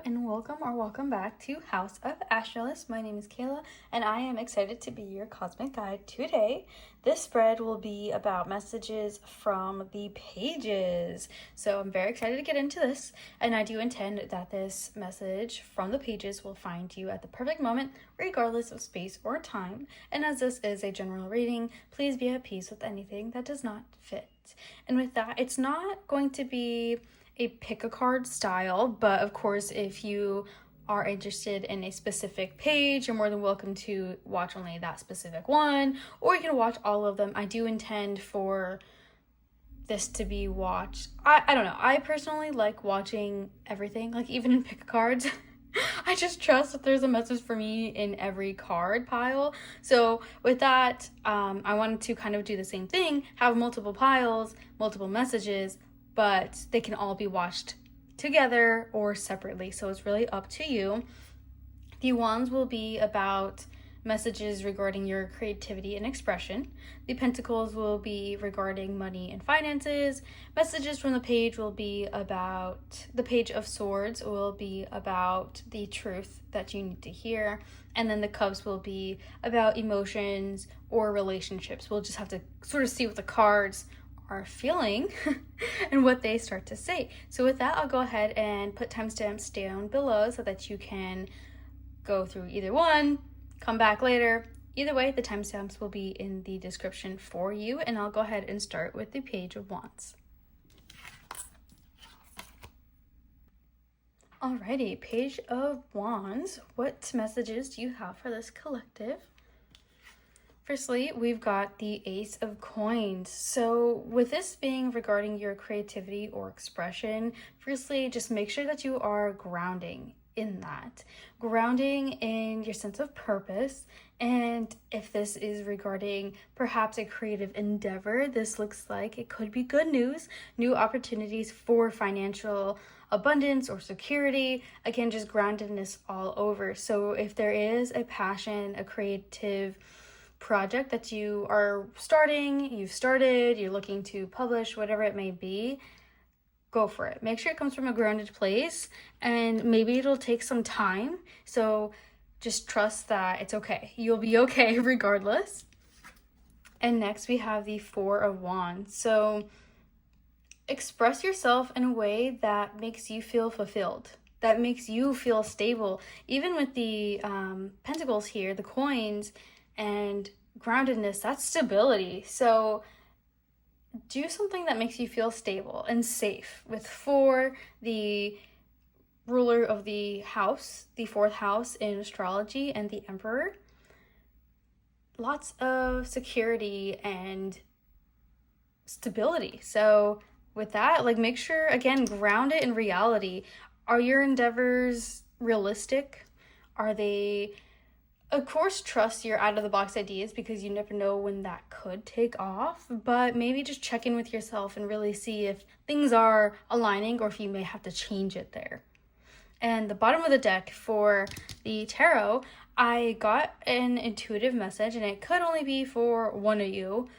and welcome back to House of Astralis. My name is Kayla and I am excited to be your cosmic guide today. This spread will be about messages from the pages. So I'm very excited to get into this, and I do intend that this message from the pages will find you at the perfect moment regardless of space or time. And as this is a general reading, please be at peace with anything that does not fit. And with that, it's not going to be a pick a card style, but of course if you are interested in a specific page, you're more than welcome to watch only that specific one, or you can watch all of them. I do intend for this to be watched, I don't know, I personally like watching everything, like even in pick a cards. I just trust that there's a message for me in every card pile. So with that, I wanted to kind of do the same thing, have multiple piles, multiple messages, but they can all be watched together or separately. So it's really up to you. The wands will be about messages regarding your creativity and expression. The pentacles will be regarding money and finances. Messages from the page will be about, the page of swords will be about the truth that you need to hear. And then the cups will be about emotions or relationships. We'll just have to sort of see what the cards are feeling and what they start to say. So with that, I'll go ahead and put timestamps down below so that you can go through either one, come back later. Either way, the timestamps will be in the description for you, and I'll go ahead and start with the Page of Wands. Alrighty, Page of Wands. What messages do you have for this collective? Firstly, we've got the Ace of Coins. So with this being regarding your creativity or expression, firstly, just make sure that you are grounding in that. Grounding in your sense of purpose. And if this is regarding perhaps a creative endeavor, this looks like it could be good news, new opportunities for financial abundance or security. Again, just groundedness all over. So if there is a passion, a creative project that you are starting, you're looking to publish, whatever it may be, go for it. Make sure it comes from a grounded place, and maybe it'll take some time. So just trust that it's okay. You'll be okay regardless. And next we have the Four of Wands. So express yourself in a way that makes you feel fulfilled, that makes you feel stable. Even with the pentacles here, the coins, and groundedness, that's stability. So do something that makes you feel stable and safe. With four, the ruler of the house, the fourth house in astrology, and the emperor, lots of security and stability. So with that, like, make sure, again, ground it in reality. Are your endeavors realistic? Are they, of course, trust your out-of-the-box ideas, because you never know when that could take off, but maybe just check in with yourself and really see if things are aligning or if you may have to change it there. And the bottom of the deck for the tarot, I got an intuitive message, and it could only be for one of you.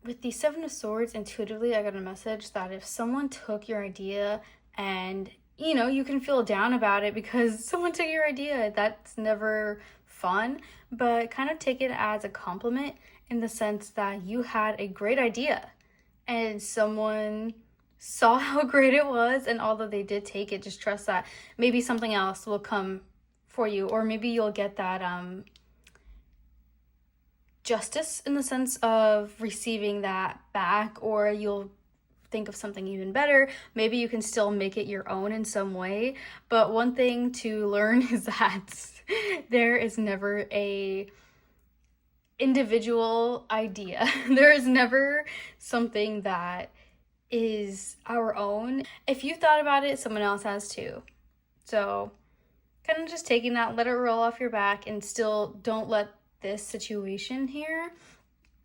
With the Seven of Swords, intuitively, I got a message that if someone took your idea and you can feel down about it because someone took your idea, that's never fun, but kind of take it as a compliment in the sense that you had a great idea and someone saw how great it was, and although they did take it, just trust that maybe something else will come for you, or maybe you'll get that justice in the sense of receiving that back, or you'll think of something even better. Maybe you can still make it your own in some way. But one thing to learn is that there is never a individual idea. There is never something that is our own. If you thought about it, someone else has too. So kind of just taking that, let it roll off your back, and still don't let this situation here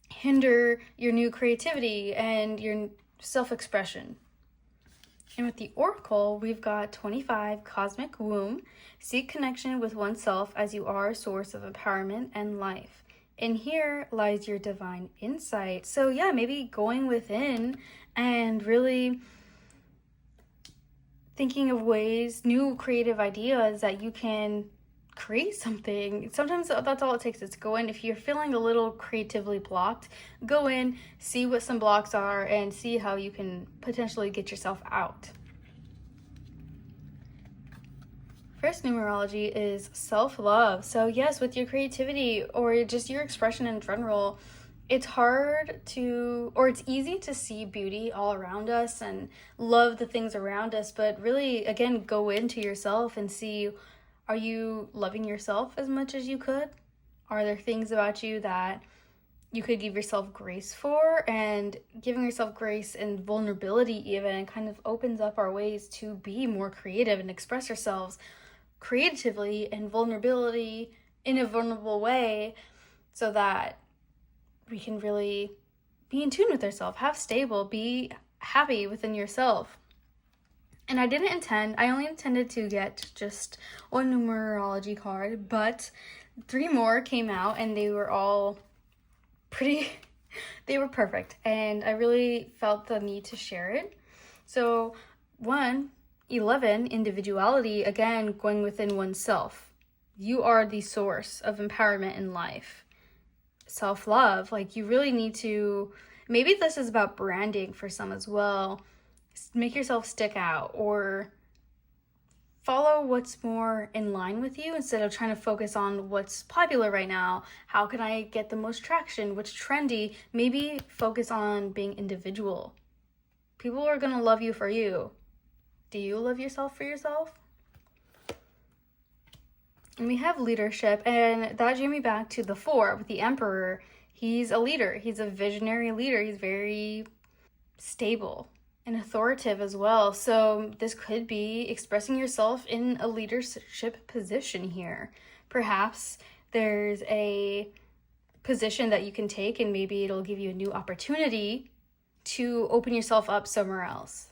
hinder your new creativity and your self-expression. And with the Oracle, we've got 25, Cosmic Womb. Seek connection with oneself as you are a source of empowerment and life. In here lies your divine insight. So yeah, maybe going within and really thinking of ways, new creative ideas that you can create something. Sometimes that's all it takes is to go in. If you're feeling a little creatively blocked, go in, see what some blocks are, and see how you can potentially get yourself out. First numerology is self-love. So yes, with your creativity or just your expression in general, it's hard to, or it's easy to see beauty all around us and love the things around us, but really, again, go into yourself and see, are you loving yourself as much as you could? Are there things about you that you could give yourself grace for? And giving yourself grace and vulnerability even kind of opens up our ways to be more creative and express ourselves creatively and vulnerability in a vulnerable way, so that we can really be in tune with ourselves, have stable, be happy within yourself. And I only intended to get just one numerology card, but 3 more came out and they were all they were perfect. And I really felt the need to share it. So 11, individuality, again, going within oneself. You are the source of empowerment in life. Self-love, like you really need to, maybe this is about branding for some as well. Make yourself stick out or follow what's more in line with you instead of trying to focus on what's popular right now. How can I get the most traction? What's trendy? Maybe focus on being individual. People are going to love you for you. Do you love yourself for yourself? And we have leadership, and that drew me back to the 4 with the Emperor. He's a leader. He's a visionary leader. He's very stable and authoritative as well. So this could be expressing yourself in a leadership position here. Perhaps there's a position that you can take, and maybe it'll give you a new opportunity to open yourself up somewhere else.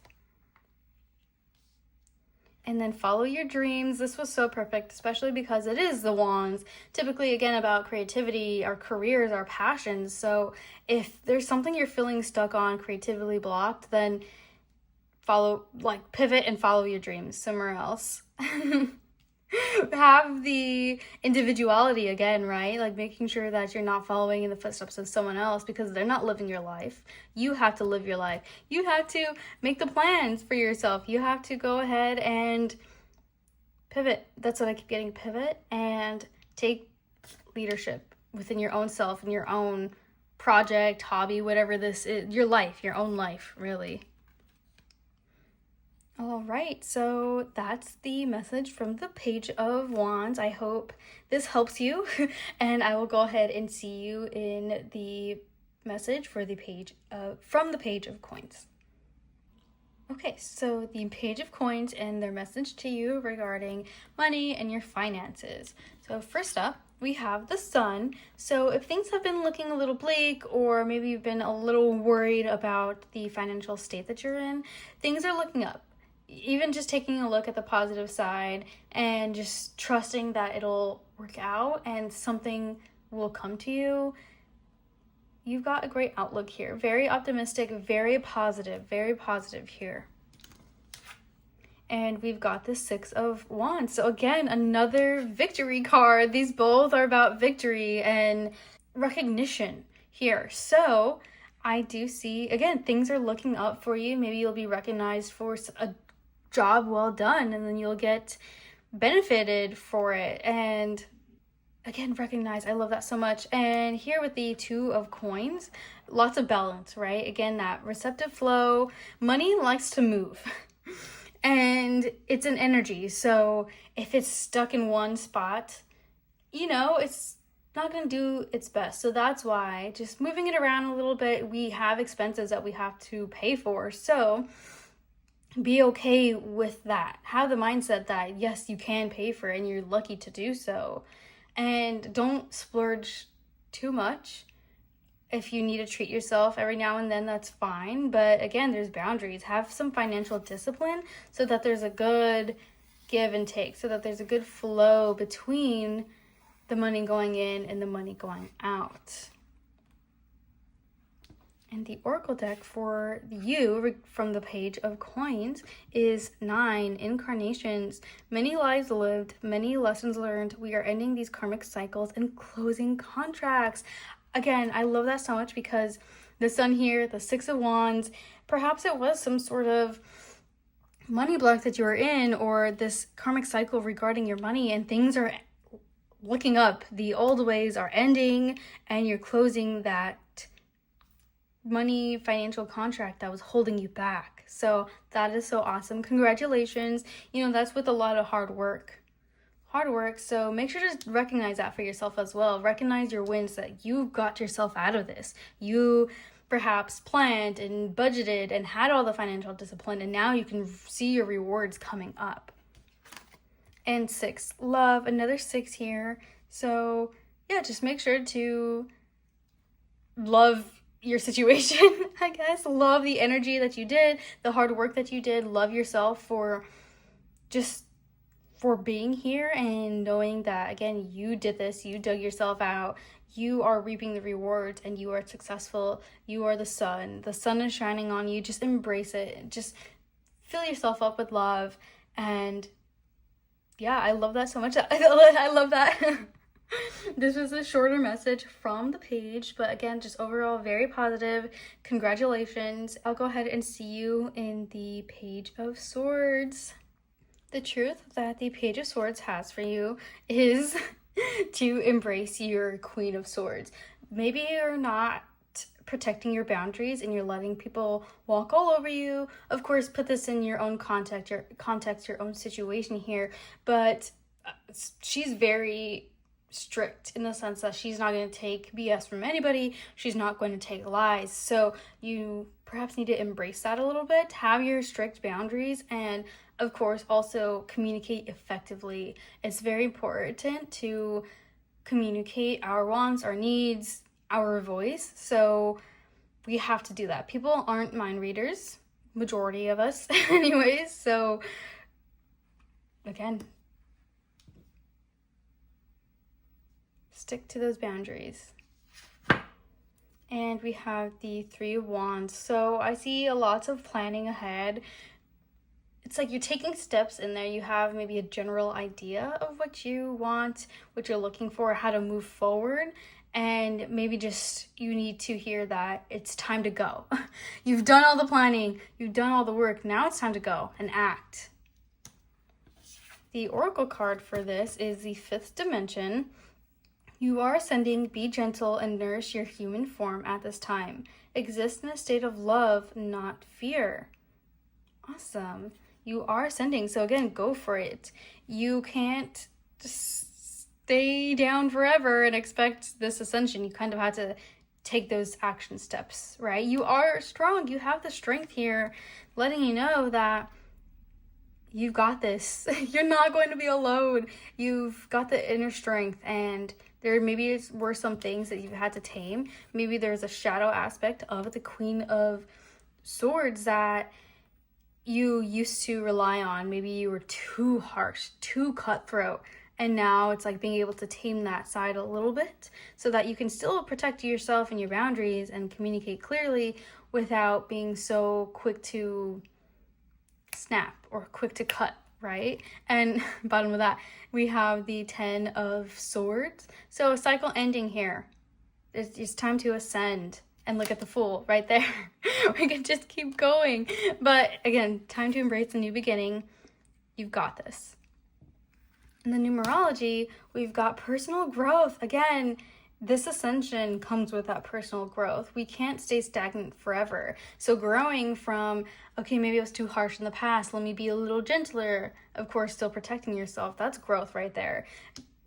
And then follow your dreams. This was so perfect, especially because it is the Wands. Typically, again, about creativity, our careers, our passions. So if there's something you're feeling stuck on, creatively blocked, then pivot and follow your dreams somewhere else. Have the individuality again, right? Like making sure that you're not following in the footsteps of someone else because they're not living your life. You have to live your life. You have to make the plans for yourself. You have to go ahead and pivot. That's what I keep getting, pivot and take leadership within your own self and your own project, hobby, whatever this is, your life, your own life, really. All right, so that's the message from the Page of Wands. I hope this helps you, and I will go ahead and see you in the message for the from the Page of Coins. Okay, so the Page of Coins and their message to you regarding money and your finances. So first up, we have the Sun. So if things have been looking a little bleak, or maybe you've been a little worried about the financial state that you're in, things are looking up. Even just taking a look at the positive side and just trusting that it'll work out and something will come to you. You've got a great outlook here. Very optimistic, very positive here. And we've got the 6 of Wands. So again, another victory card. These both are about victory and recognition here. So I do see, again, things are looking up for you. Maybe you'll be recognized for a job well done, and then you'll get benefited for it. And again, recognize. I love that so much. And here with the 2 of Coins, lots of balance, right? Again, that receptive flow. Money likes to move. And it's an energy. So if it's stuck in one spot, it's not going to do its best. So that's why just moving it around a little bit, we have expenses that we have to pay for. So be okay with that. Have the mindset that yes, you can pay for it and you're lucky to do so. And don't splurge too much. If you need to treat yourself every now and then, that's fine. But again, there's boundaries. Have some financial discipline so that there's a good give and take, so that there's a good flow between the money going in and the money going out. And the oracle deck for you from the Page of Coins is 9 incarnations, many lives lived, many lessons learned. We are ending these karmic cycles and closing contracts. Again, I love that so much because the Sun here, the 6 of Wands, perhaps it was some sort of money block that you were in, or this karmic cycle regarding your money, and things are looking up. The old ways are ending and you're closing that money financial contract that was holding you back. So that is so awesome. Congratulations. You know, that's with a lot of hard work. So make sure to recognize that for yourself as well. Recognize your wins, that you got yourself out of this. You perhaps planned and budgeted and had all the financial discipline, and now you can see your rewards coming up. And 6, love, another 6 here. So yeah, just make sure to love your situation, I guess. Love the energy that you did, the hard work that you did. Love yourself for being here and knowing that, again, you did this, you dug yourself out, you are reaping the rewards, and you are successful. You are the sun is shining on you. Just embrace it. Just fill yourself up with love. And yeah, I love that so much. I love that. This was a shorter message from the page, but again, just overall very positive. Congratulations. I'll go ahead and see you in the Page of Swords. The truth that the Page of Swords has for you is to embrace your Queen of Swords. Maybe you're not protecting your boundaries and you're letting people walk all over you. Of course, put this in your own context, your own situation here, but she's very strict in the sense that she's not going to take BS from anybody. She's not going to take lies. So you perhaps need to embrace that a little bit. Have your strict boundaries, and of course also communicate effectively. It's very important to communicate our wants, our needs, our voice. So we have to do that. People aren't mind readers, majority of us anyways. So again, stick to those boundaries. And we have the 3 of Wands. So I see a lot of planning ahead. It's like you're taking steps in there. You have maybe a general idea of what you want, what you're looking for, how to move forward. And maybe just you need to hear that it's time to go. You've done all the planning. You've done all the work. Now it's time to go and act. The oracle card for this is the 5th dimension. You are ascending, be gentle, and nourish your human form at this time. Exist in a state of love, not fear. Awesome. You are ascending, so again, go for it. You can't just stay down forever and expect this ascension. You kind of have to take those action steps, right? You are strong. You have the strength here, letting you know that you've got this. You're not going to be alone. You've got the inner strength, and there maybe were some things that you've had to tame. Maybe there's a shadow aspect of the Queen of Swords that you used to rely on. Maybe you were too harsh, too cutthroat, and now it's like being able to tame that side a little bit so that you can still protect yourself and your boundaries and communicate clearly without being so quick to snap or quick to cut, right? And bottom of that, we have the 10 of Swords. So a cycle ending here. It's time to ascend. And look at the Fool right there. We can just keep going. But again, time to embrace a new beginning. You've got this. In the numerology, we've got personal growth. Again, this ascension comes with that personal growth. We can't stay stagnant forever. So growing from, okay, maybe I was too harsh in the past. Let me be a little gentler. Of course, still protecting yourself. That's growth right there.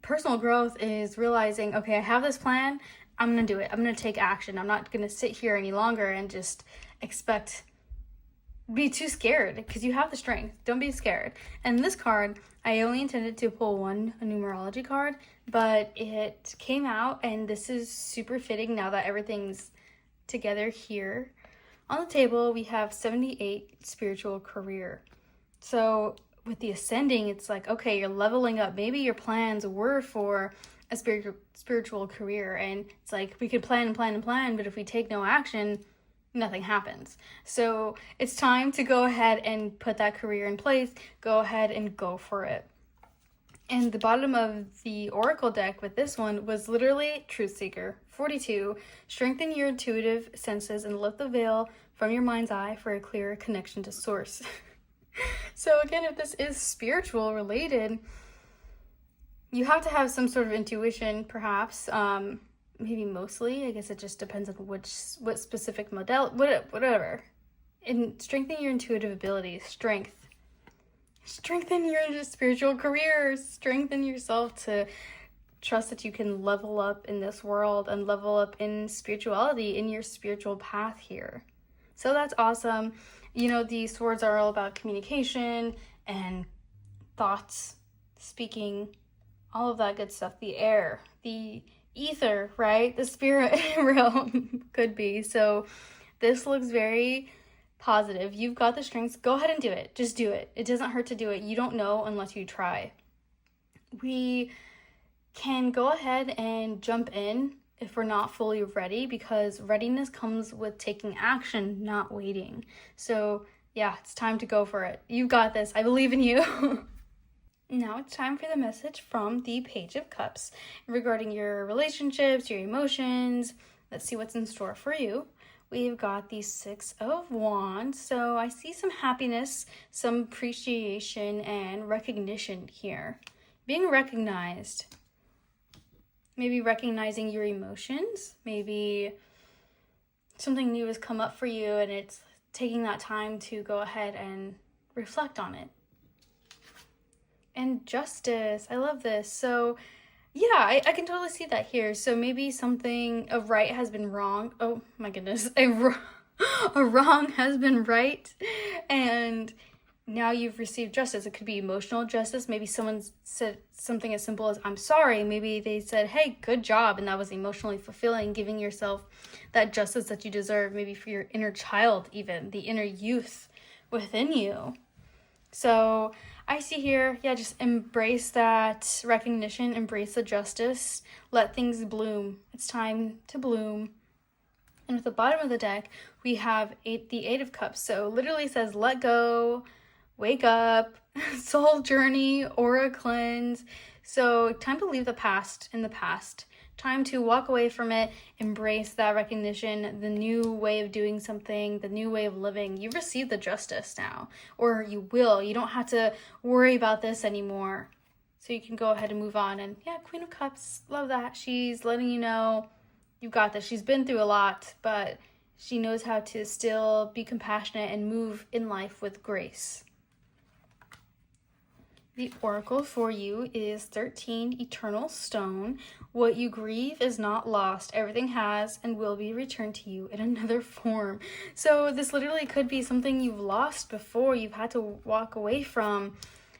Personal growth is realizing, okay, I have this plan. I'm going to do it. I'm going to take action. I'm not going to sit here any longer and just be too scared, because you have the strength. Don't be scared. And this card, I only intended to pull a numerology card, but it came out, and this is super fitting now that everything's together here. On the table, we have 78 spiritual career. So with the ascending, it's like, okay, you're leveling up. Maybe your plans were for a spiritual career, and it's like we could plan, but if we take no action, nothing happens. So it's time to go ahead and put that career in place. Go ahead and go for it. And the bottom of the Oracle deck with this one was literally Truth Seeker. 42, strengthen your intuitive senses and lift the veil from your mind's eye for a clearer connection to source. So again, if this is spiritual related, you have to have some sort of intuition, perhaps. Maybe mostly. I guess it just depends on what specific model, whatever. And strengthen your intuitive abilities. Strengthen your spiritual career. Strengthen yourself to trust that you can level up in this world and level up in spirituality, in your spiritual path here. So that's awesome. You know, these swords are all about communication and thoughts, speaking, all of that good stuff. The air, the ether, right? The spirit realm could be. So this looks very positive. You've got the strengths. Go ahead and do it. Just do it. It doesn't hurt to do it. You don't know unless you try. We can go ahead and jump in if we're not fully ready, because readiness comes with taking action, not waiting. So yeah, it's time to go for it. You've got this. I believe in you. Now it's time for the message from the Page of Cups regarding your relationships, your emotions. Let's see what's in store for you. We've got the Six of Wands. So I see some happiness, some appreciation, and recognition here. Being recognized. Maybe recognizing your emotions. Maybe something new has come up for you and it's taking that time to go ahead and reflect on it. And justice. I love this. So yeah, I can totally see that here. So maybe a right has been wrong. Oh my goodness. A wrong has been right. And now you've received justice. It could be emotional justice. Maybe someone said something as simple as, I'm sorry. Maybe they said, hey, good job. And that was emotionally fulfilling, giving yourself that justice that you deserve. Maybe for your inner child, even the inner youth within you. So I see here, yeah, just embrace that recognition, embrace the justice, let things bloom. It's time to bloom. And at the bottom of the deck, we have the Eight of Cups. So literally says, let go, wake up, soul journey, aura cleanse. So time to leave the past in the past. Time to walk away from it, embrace that recognition, the new way of doing something, the new way of living. You've received the justice now, or you will. You don't have to worry about this anymore. So you can go ahead and move on. And yeah, Queen of Cups, love that. She's letting you know you've got this. She's been through a lot, but she knows how to still be compassionate and move in life with grace. The oracle for you is 13, Eternal Stone. What you grieve is not lost. Everything has and will be returned to you in another form. So this literally could be something you've lost before, you've had to walk away from,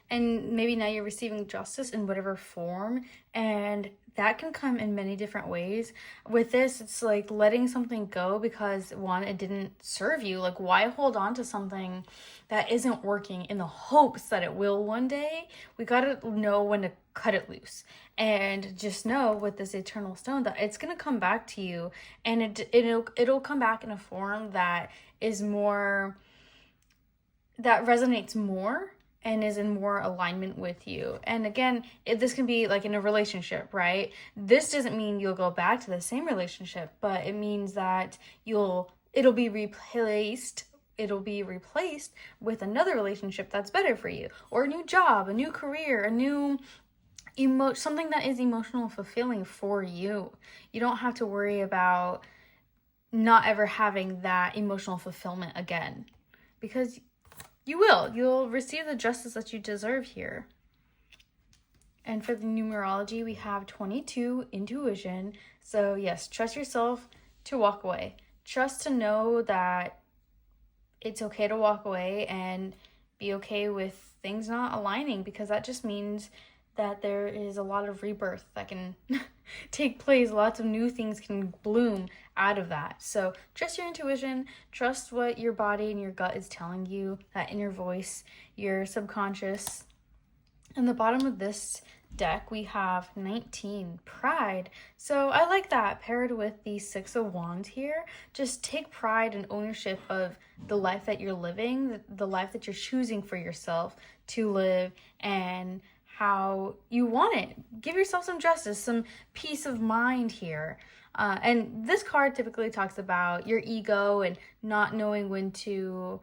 and maybe now you're receiving justice in whatever form, and that can come in many different ways. With this, it's like letting something go because, one, it didn't serve you. Like, why hold on to something that isn't working in the hopes that it will one day? We gotta know when to cut it loose. And just know with this Eternal Stone that it's gonna come back to you, and it'll come back in a form that is more, that resonates more and is in more alignment with you. And again, this can be like in a relationship, right? This doesn't mean you'll go back to the same relationship, but it means that it'll be replaced with another relationship that's better for you, or a new job, a new career, a new something that is emotional fulfilling for you. You don't have to worry about not ever having that emotional fulfillment again, because you'll receive the justice that you deserve here. And for the numerology, we have 22, Intuition. So yes, trust yourself to walk away. Trust to know that it's okay to walk away and be okay with things not aligning, because that just means that there is a lot of rebirth that can take place. Lots of new things can bloom out of that. So trust your intuition, trust what your body and your gut is telling you, that inner voice, your subconscious. And the bottom of this deck, we have 19, pride. So I like that paired with the Six of Wands here. Just take pride and ownership of the life that you're living, the life that you're choosing for yourself to live, and how you want it. Give yourself some justice, some peace of mind here. And this card typically talks about your ego and not knowing when to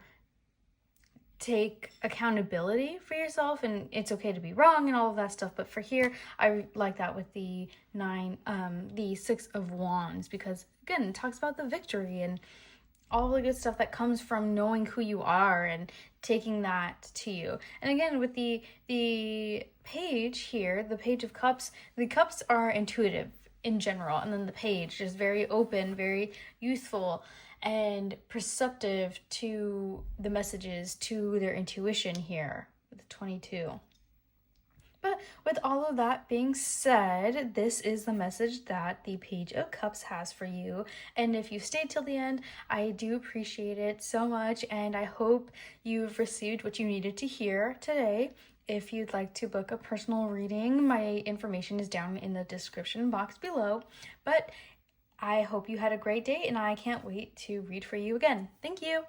take accountability for yourself, and it's okay to be wrong and all of that stuff. But for here, I like that with the Six of Wands, because again, it talks about the victory and all the good stuff that comes from knowing who you are and taking that to you. And again, with the page here, the Page of Cups, the cups are intuitive in general, and then the page is very open, very youthful and perceptive to the messages, to their intuition here with 22. But with all of that being said, this is the message that the Page of Cups has for you. And if you stayed till the end, I do appreciate it so much, and I hope you've received what you needed to hear today. If you'd like to book a personal reading, my information is down in the description box below. But I hope you had a great day, and I can't wait to read for you again. Thank you.